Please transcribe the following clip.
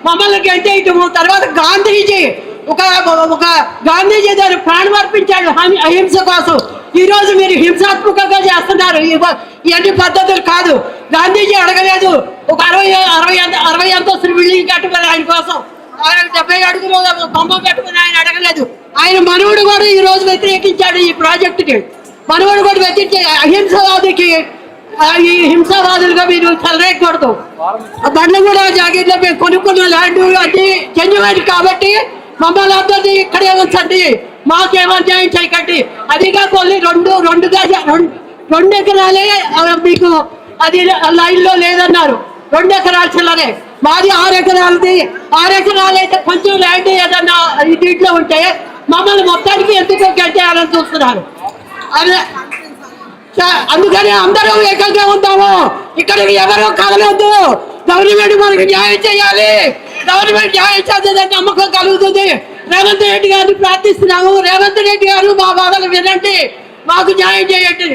మమ్మల్ని గెంటేయటము. తర్వాత గాంధీజీ ఒక ఒక గాంధీజీ దాన్ని ప్రాణం అర్పించాడు అహింస కోసం. ఈ రోజు మీరు హింసాత్మకంగా చేస్తున్నారు. ఇవన్నీ పద్ధతులు కాదు. గాంధీజీ అడగలేదు ఒక 60 అంతస్తులు బిల్డింగ్ కట్టుకుని ఆయన కోసం, 70 అడుగులు బొమ్మ కట్టుకుని ఆయన అడగలేదు. ఆయన మనవుడు కూడా ఈ రోజు వ్యతిరేకించాడు ఈ ప్రాజెక్టుకి. మనవుడు కూడా వ్యతిరేకి అహింసవాదికి ఈ హింసావాదులుగా మీరు చెలరేయకూడదు. బండ్లు కూడా జాగ్రత్తలో మేము కొనుక్కున్న ల్యాండ్ అన్ని జెన్యువైన్ కాబట్టి మమ్మల్ని అందరినీ ఇక్కడే ఉంచండి, మాకేమన్యాయం చేయకండి. అది కాకుండా 2 ఎకరాలే మీకు అది లైన్లో లేదన్నారు. 2 ఎకరాల చిల్లరే, మాది 6 ఎకరాలది. 6 ఎకరాలు అయితే కొంచెం ల్యాండ్ ఏదన్నా దీంట్లో ఉంటే మమ్మల్ని మొత్తానికి ఎందుకు గెలిచేయాలని చూస్తున్నారు. అదే అందుకని అందరూ ఏకంగా ఉంటాము. ఇక్కడ ఎవరో కదలొద్దు. గవర్నమెంట్ మనకు న్యాయం చేయాలి. గవర్నమెంట్ న్యాయం చేసేదని నమ్మకం కలుగుతుంది. రేవంత్ రెడ్డి గారిని ప్రార్థిస్తున్నాము. రేవంత్ రెడ్డి గారు మా బాధలు వినండి, మాకు న్యాయం చేయండి.